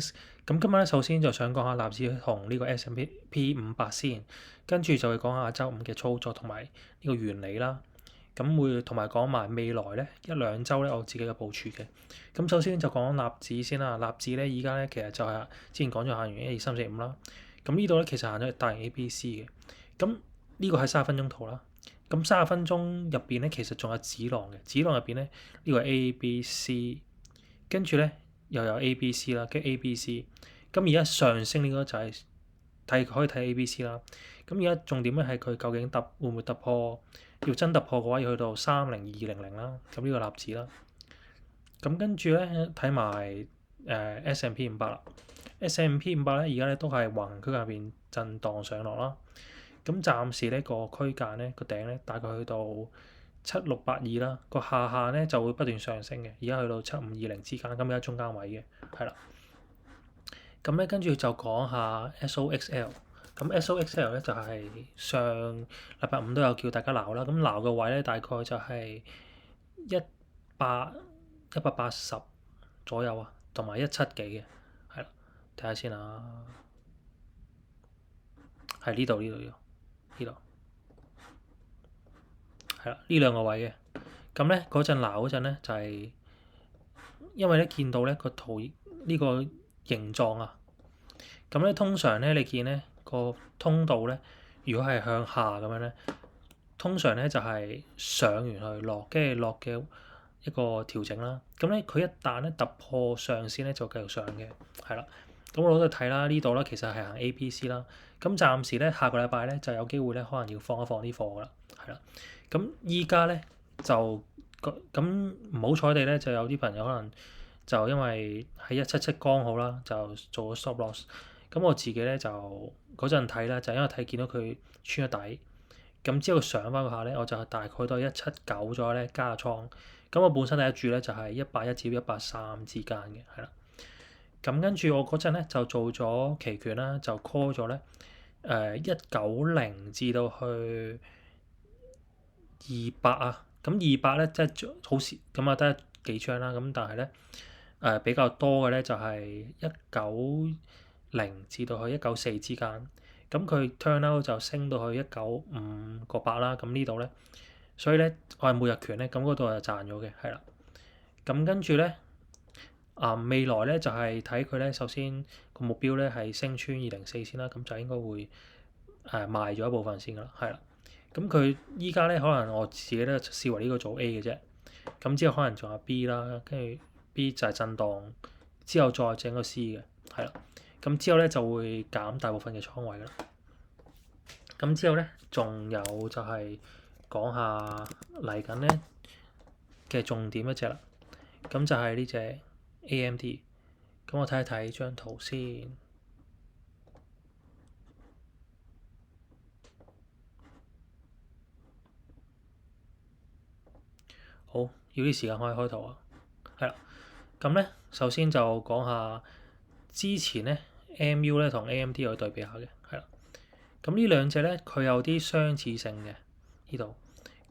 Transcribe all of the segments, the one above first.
咁今日咧，首先就想講下納指同呢個 S&P 500先，跟住就會講下週五嘅操作同埋呢個原理啦。咁會同埋講埋未來咧一兩週咧我自己嘅部署嘅。咁首先就講納指先啦。納指咧而家咧其實就係之前講咗限完1、2、3、4、5啦。咁呢度咧其實限咗大型 ABC 嘅。咁呢個係30分鐘圖啦。咁30分鐘入邊咧其實仲有指浪嘅。指浪入邊咧呢個 ABC，跟住咧又有 ABC 啦，跟住 ABC。咁而家上升呢個就係可以睇 ABC 啦。咁而家重點咧係佢究竟會唔會突破？要真突破嘅話，要去到30200啦。咁呢個納指啦。咁跟住咧睇埋S&P 500啦。S&P 500咧而家咧都係橫行區間入邊震盪上落啦。咁暫時呢個區間咧個頂咧大概去到7682啦。個下限咧就會不斷上升嘅。而家去到7520之間，咁而家中間位嘅係啦。咁咧跟住就講下 SOXL。咁 SOXL 咧就係上禮拜五都有叫大家撈啦。咁撈嘅位咧大概就係180左右啊，同埋17幾嘅，係啦，睇下先啊，係呢度，係啦，呢兩個位嘅。咁咧嗰陣撈嗰陣咧就係因為咧見到咧個圖呢個形狀啊。咁咧通常咧你見咧個通道咧，如果係向下咁樣咧，通常咧就係上完去落，跟住落嘅一個調整啦。咁咧佢一旦咧突破上線咧就繼續上嘅，係啦。咁我攞到睇啦，呢度啦其實係行 ABC 啦。咁暫時咧下個禮拜咧就有機會咧可能要放一放啲貨噶啦，係啦。咁依家咧就咁唔好彩地咧就有啲朋友可能就因為喺177剛好啦，就做咗 stop loss。咁我自己咧就嗰陣睇啦，就因為睇見到佢穿咗底，咁之後上翻嗰下咧，我就大概都係179左右咧加倉。咁我本身第一注咧就係110至130之間嘅，係啦。咁跟住我嗰陣咧就做咗期權啦，就 call 咗咧190至到去200啊。咁200咧即係好少，咁啊得幾張啦。咁但係咧比較多嘅咧就係190至到去194之間。咁佢 turn out 就升到去195.8啦。咁呢度咧，所以咧我係每日權咧，咁嗰度就賺咗嘅，係啦。咁跟住咧未來咧就係睇佢咧，首先個目標咧係升穿204先啦，咁就應該會賣咗一部分先噶啦，係啦。咁佢依家咧可能我自己咧視為呢個做 A 嘅啫。咁之後可能仲有 B 啦，跟住 B 就係震盪，之後再整個 C 嘅，係啦。咁之後咧就會減大部分嘅倉位啦。咁之後咧仲有就係講下嚟緊咧嘅重點一隻啦。咁就係呢隻 AMD。咁我睇一睇張圖先。好，要啲時間可以開圖啊。係啦。咁咧首先就講下之前咧 MU 咧同 AMD 去對比下嘅，係啦。咁呢兩隻咧佢有啲相似性嘅呢度。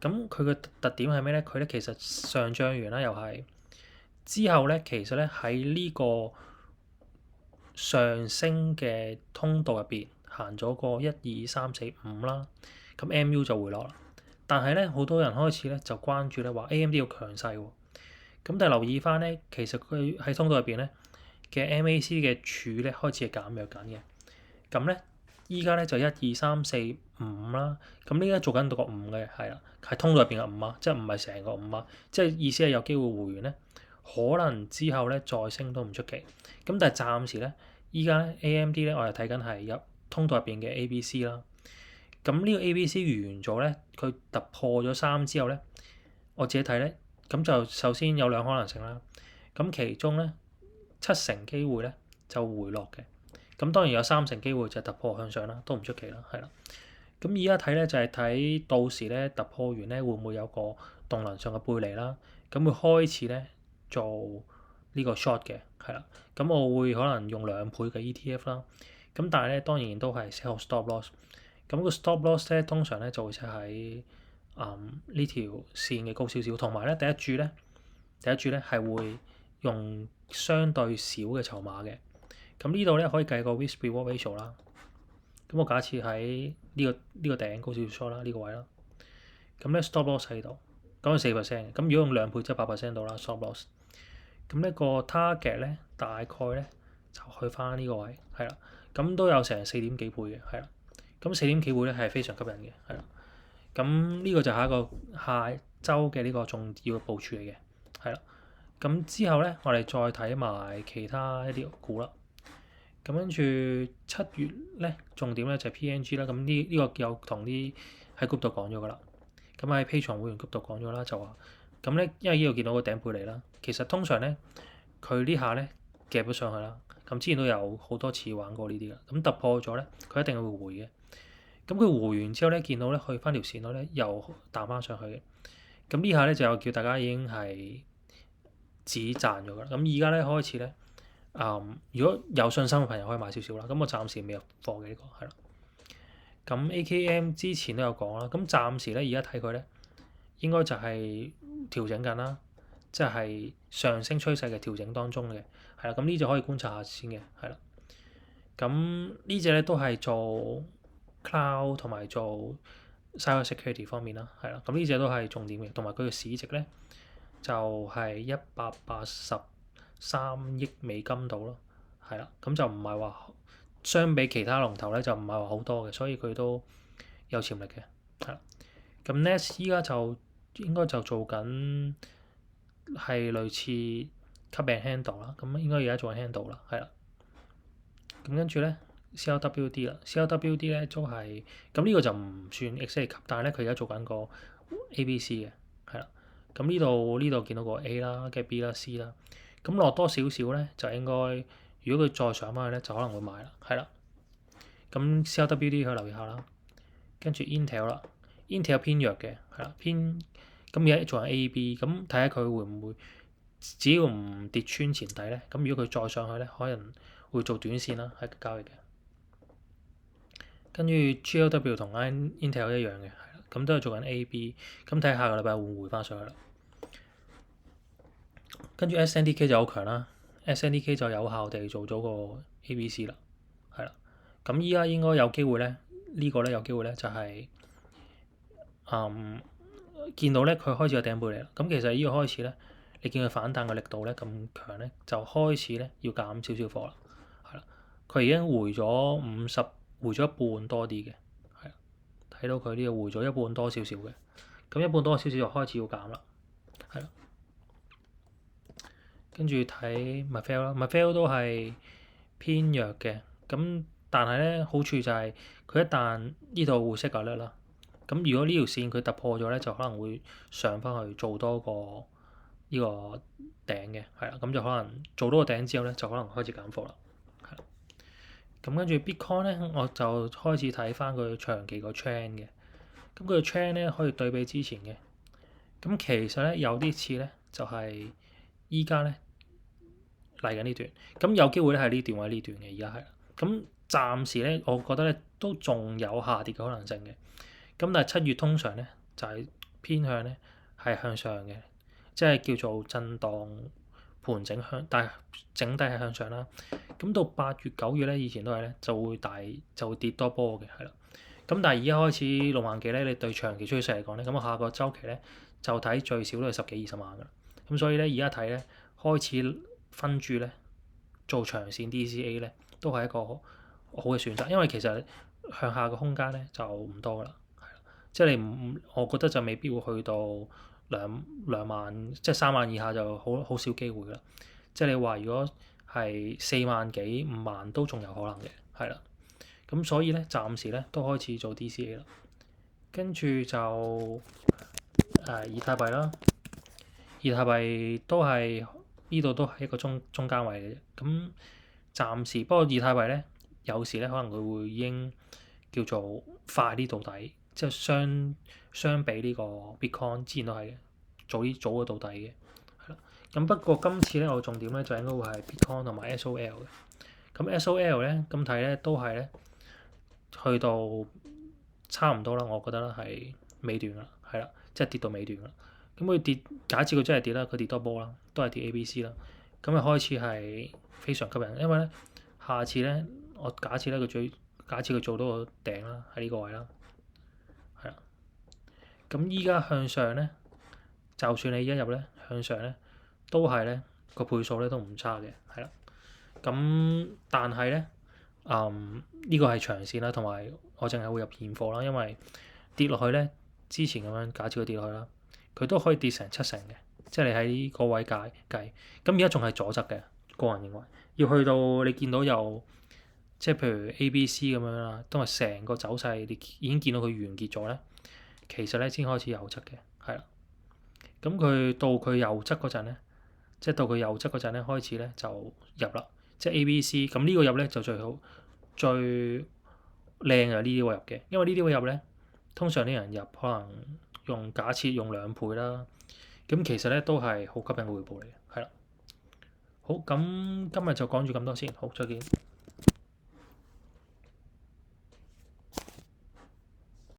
咁佢嘅特點係咩咧？佢咧其實上漲完啦，又係之後咧，其實咧喺呢個上升嘅通道入邊行咗個1、2、3、4、5啦。咁 MU 就回落啦。但係咧好多人開始咧就關注咧話 AMD 要強勢喎。咁但係留意翻咧，其實佢喺通道入邊咧嘅 MAC 嘅柱咧開始係減弱緊嘅。咁咧依家咧就1、2、3、4、5啦。咁呢家做緊到個5嘅，係啦，係通道入邊嘅5啊，即係唔係成個5啊。即係意思係有機會回完咧，可能之後咧再升都唔出奇。咁但係暫時咧，依家咧 AMD 咧我係睇緊係入通道入邊嘅 ABC 啦。咁呢個 ABC 完咗咧，佢突破咗3之後咧，我自己睇咧。咁就首先有兩可能性啦。咁其中咧70%機會咧就回落嘅。咁當然有30%機會就突破向上啦，都唔出奇啦，係啦。咁而家睇咧就係睇到時咧突破完咧會唔會有個動能上嘅背離啦。咁會開始咧做呢個 short 嘅，係啦。咁我會可能用2倍嘅 ETF 啦。咁但係咧當然都係 set 好 stop loss。咁個 stop loss 咧通常咧就會設喺呢條線嘅高少少，同埋咧第一注咧係會用相對少嘅籌碼嘅。咁呢度咧可以計個 risk reward ratio 啦。咁我假設喺呢個頂高少少 short 啦，呢個位啦。咁咧 stop loss 喺度，咁係4%。咁如果用2倍即係8%到啦 stop loss。咁呢個 target 咧大概咧就去翻呢個位，係啦。咁都有成4點幾倍嘅，係啦。咁4點幾倍咧係非常吸引嘅，係啦。咁呢個就係一個下週嘅呢個重要嘅部署嚟嘅，係啦。咁之後咧，我哋再睇埋其他一啲股啦。咁跟住7月咧，重點咧就係 PNG 啦。咁呢個有同啲喺 group 度講咗噶啦。咁喺 Patreon 會員 group 度講咗啦，就話咁咧，因為呢度見到個頂背離啦。其實通常咧，佢呢下咧夾咗上去啦。咁之前都有好多次玩過呢啲噶。咁突破咗咧，佢一定會回嘅。咁佢回完之後咧，見到咧去翻條線度咧，又彈翻上去嘅。咁呢下咧就叫大家已經係止賺咗噶啦。咁而家咧開始咧，如果有信心嘅朋友可以買少少啦。咁我暫時未入貨嘅呢個係啦。咁 AKM 之前都有講啦。咁暫時咧而家睇佢咧，應該就係調整緊啦，即係上升趨勢嘅調整當中嘅係啦。咁呢隻可以觀察下先嘅係啦。咁呢隻咧都係做 cloud 同埋做 cyber security 方面啦，係啦。咁呢隻都係重點嘅，同埋佢嘅市值咧就係183億美金度咯，係啦。咁就唔係話相比其他龍頭咧就唔係話好多嘅，所以佢都有潛力嘅，係啦。咁 Nest 依家就應該就做緊係類似 cup and handle 啦，咁應該而家做緊 handle 啦，係啦。咁跟住咧 CLWD 啦 ，CLWD 咧都係咁呢個就唔算 exactly 級，但係咧佢而家做緊個 ABC 嘅，係啦。咁呢度見到個 A 啦，跟住 B 啦、C 啦，咁落多少少咧就應該，如果佢再上翻去咧就可能會買啦，係啦。咁 CLWD 可以留意下啦，跟住 Intel 啦 ，Intel 偏弱嘅，係啦，偏咁而家做緊 AB，咁睇下佢會唔會只要唔跌穿前底咧，咁如果佢再上去咧，可能會做短線啦，係交易嘅。跟住 GLW 同 Intel 一樣嘅，係啦，咁都係做緊 AB，咁睇下個禮拜會唔會回翻上去啦。跟住 SNDK 就好強啦 ，SNDK 就有效地做咗個 ABC 啦，係啦。咁依家應該有機會咧，呢個咧有機會咧就係見到咧佢開始有頂背離啦。咁其實呢個開始咧，你見佢反彈嘅力度咧咁強咧，就開始咧要減少少貨啦，係啦。佢已經回咗一半多啲嘅，係啦。睇到佢呢個回咗一半多少少嘅，咁一半多少少就開始要減啦，係啦。跟住睇 Marvell 啦 ，Marvell 都係偏弱嘅，咁但係咧好處就係佢一旦呢度會息價率啦，咁如果呢條線佢突破咗咧，就可能會上翻去做多個呢個頂嘅，係啦，咁就可能做多個頂之後咧，就可能開始減貨啦，係啦。咁跟住 Bitcoin 咧，我就開始睇翻佢長期個 trend 嘅，咁佢個 trend 咧可以對比之前嘅，咁其實咧有啲似咧就係依家咧嚟緊呢段，咁有機會咧係呢段或者呢段嘅，而家係，咁暫時咧我覺得咧都仲有下跌嘅可能性嘅，咁但係7月通常咧就係偏向咧係向上嘅，即係叫做震盪盤整向，但係整體係向上啦。咁到8月9月咧，以前都係咧就會跌多波嘅，係啦。咁但係而家開始六萬幾咧，你對長期趨勢嚟講咧，咁我下個週期咧就睇最少都係10幾20萬㗎啦。咁所以咧而家睇咧開始分注咧做長線 DCA 咧都係一個好嘅選擇，因為其實向下嘅空間咧就唔多啦，係啦。即係你唔，我覺得就未必會去到兩萬，即係3萬以下就好少機會啦。即係你話如果係4萬幾5萬都仲有可能嘅，係啦。咁所以咧暫時咧都開始做 DCA 啦。跟住就以太幣啦，以太幣都係呢度都係一個中間位嘅啫。咁暫時不過以太幣咧有時咧可能佢會已經叫做快啲到底，即係相比呢個 Bitcoin 之前都係嘅，早咗到底嘅，係啦。咁不過今次咧我重點咧就應該會係 Bitcoin 同埋 SOL 嘅。咁 SOL 咧咁睇咧都係咧去到差唔多啦，我覺得啦係尾段啦，係啦，即係跌到尾段啦。咁佢跌，假設佢真係跌啦，佢跌多波啦，都係跌 ABC 啦。咁啊開始係非常吸引，因為咧下次咧，我假設咧假設佢做到個頂啦，喺呢個位啦，係啦。咁依家向上咧，就算你一入咧向上咧，都係咧個倍數咧都唔差嘅，係啦。咁但係咧，呢個係長線啦，同埋我淨係會入現貨啦，因為跌落去咧，之前咁樣假設佢跌落去啦，佢都可以跌成70%嘅，即係你喺個位計。咁而家仲係左側嘅，個人認為要去到你見到有即係譬如 A、B、C 咁樣啦，都係成個走勢你已經見到佢完結咗咧，其實咧先開始右側嘅，係啦。咁佢到佢右側嗰陣咧，即係到佢右側嗰陣咧開始咧就入啦，即係 A、B、C。咁呢個入咧就最好最靚嘅呢啲位入嘅，因為呢啲位入咧通常啲人入可能假設用2倍啦，咁其實咧都係好吸引嘅回報嚟嘅，係啦。好，咁今日就講住咁多先，好，再見。